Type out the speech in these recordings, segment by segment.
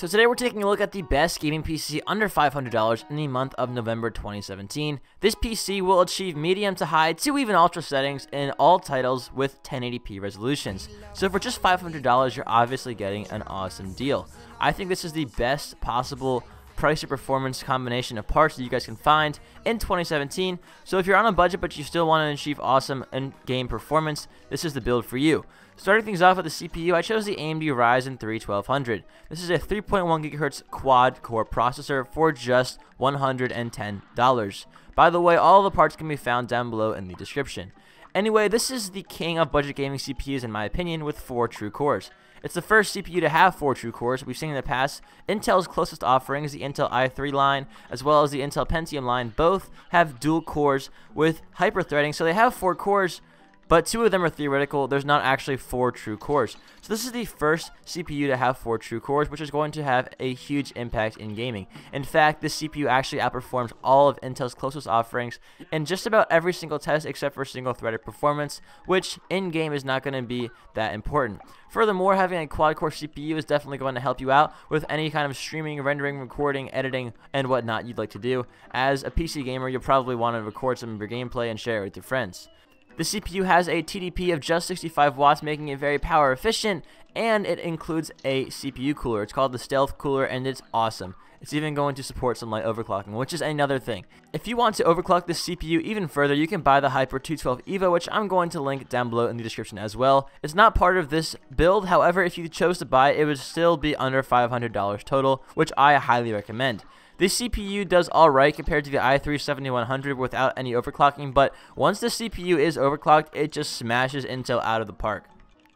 So today we're taking a look at the best gaming PC under $500 in the month of November 2017. This PC will achieve medium to high to even ultra settings in all titles with 1080p resolutions. So for just $500, you're obviously getting an awesome deal. I think this is the best possible price to performance combination of parts that you guys can find in 2017. So if you're on a budget but you still want to achieve awesome in-game performance, this is the build for you. Starting things off with the CPU, I chose the AMD Ryzen 3 1200. This is a 3.1 GHz quad-core processor for just $110. By the way, all the parts can be found down below in the description. Anyway, this is the king of budget gaming CPUs in my opinion, with 4 true cores. It's the first CPU to have 4 true cores. We've seen in the past Intel's closest offerings, the Intel i3 line as well as the Intel Pentium line, both have dual cores with hyper-threading, so they have 4 cores, but 2 of them are theoretical. There's not actually 4 true cores. So this is the first CPU to have 4 true cores, which is going to have a huge impact in gaming. In fact, this CPU actually outperforms all of Intel's closest offerings in just about every single test except for single-threaded performance, which in-game is not going to be that important. Furthermore, having a quad-core CPU is definitely going to help you out with any kind of streaming, rendering, recording, editing, and whatnot you'd like to do. As a PC gamer, you'll probably want to record some of your gameplay and share it with your friends. The CPU has a TDP of just 65 watts, making it very power efficient, and it includes a CPU cooler. It's called the Stealth Cooler, and it's awesome. It's even going to support some light overclocking, which is another thing. If you want to overclock this CPU even further, you can buy the Hyper 212 EVO, which I'm going to link down below in the description as well. It's not part of this build, however, if you chose to buy it, it would still be under $500 total, which I highly recommend. This CPU does alright compared to the i3 7100 without any overclocking, but once the CPU is overclocked, it just smashes Intel out of the park.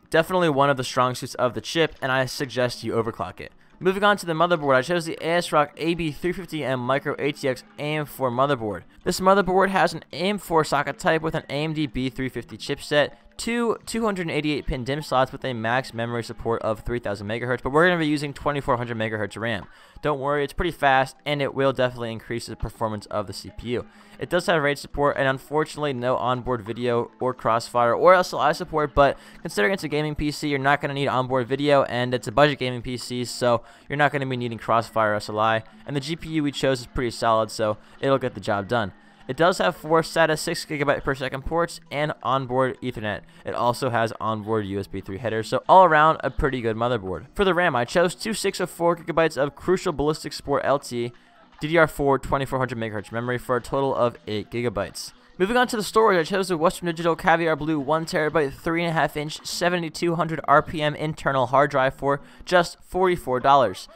Definitely one of the strong suits of the chip, and I suggest you overclock it. Moving on to the motherboard, I chose the ASRock AB350M Micro ATX AM4 motherboard. This motherboard has an AM4 socket type with an AMD B350 chipset, 2 288-pin DIMM slots with a max memory support of 3000 MHz, but we're going to be using 2400 MHz RAM. Don't worry, it's pretty fast, and it will definitely increase the performance of the CPU. It does have RAID support, and unfortunately no onboard video or Crossfire or SLI support, but considering it's a gaming PC, you're not going to need onboard video, and it's a budget gaming PC, so you're not going to be needing Crossfire or SLI, and the GPU we chose is pretty solid, so it'll get the job done. It does have 4 SATA 6GB per second ports and onboard Ethernet. It also has onboard USB 3 headers, so all around a pretty good motherboard. For the RAM, I chose two 604GB of Crucial Ballistic Sport LT DDR4 2400 MHz memory for a total of 8GB. Moving on to the storage, I chose the Western Digital Caviar Blue 1TB 3.5-inch 7200 RPM internal hard drive for just $44.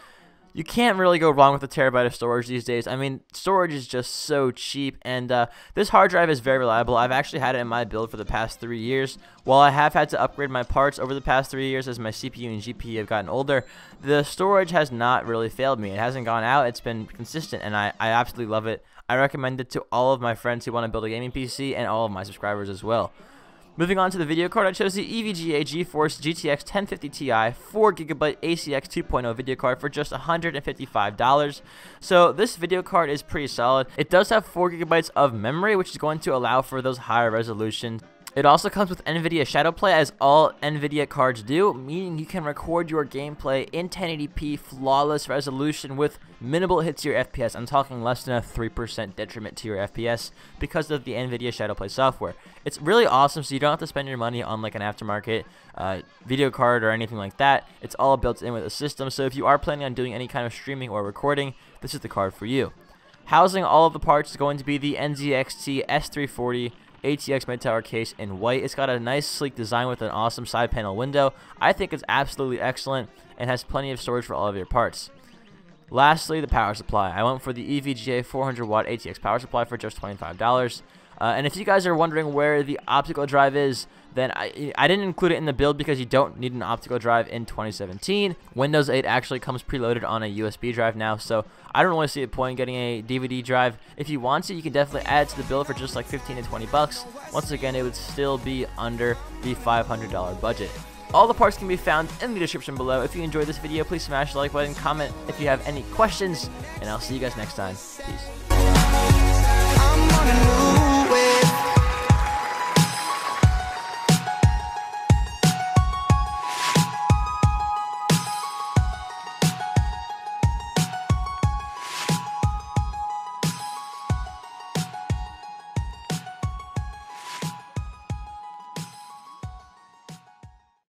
You can't really go wrong with a terabyte of storage these days. I mean, storage is just so cheap, and this hard drive is very reliable. I've actually had it in my build for the past 3 years. While I have had to upgrade my parts over the past 3 years as my CPU and GPU have gotten older, the storage has not really failed me. It hasn't gone out. It's been consistent, and I absolutely love it. I recommend it to all of my friends who want to build a gaming PC and all of my subscribers as well. Moving on to the video card, I chose the EVGA GeForce GTX 1050 Ti 4GB ACX 2.0 video card for just $155. So this video card is pretty solid. It does have 4GB of memory, which is going to allow for those higher resolutions. It also comes with NVIDIA Shadowplay, as all NVIDIA cards do, meaning you can record your gameplay in 1080p flawless resolution with minimal hits to your FPS. I'm talking less than a 3% detriment to your FPS because of the NVIDIA Shadowplay software. It's really awesome, so you don't have to spend your money on like an aftermarket video card or anything like that. It's all built in with the system, so if you are planning on doing any kind of streaming or recording, this is the card for you. Housing all of the parts is going to be the NZXT S340 ATX mid-tower case in white. It's got a nice sleek design with an awesome side panel window. I think it's absolutely excellent and has plenty of storage for all of your parts. Lastly, the power supply. I went for the EVGA 400-watt ATX power supply for just $25. And if you guys are wondering where the optical drive is, then I didn't include it in the build because you don't need an optical drive in 2017. Windows 8 actually comes preloaded on a USB drive now, so I don't really see a point in getting a DVD drive. If you want to, you can definitely add it to the build for just like 15 to 20 bucks. Once again, it would still be under the $500 budget. All the parts can be found in the description below. If you enjoyed this video, please smash the like button, comment if you have any questions, and I'll see you guys next time. Peace.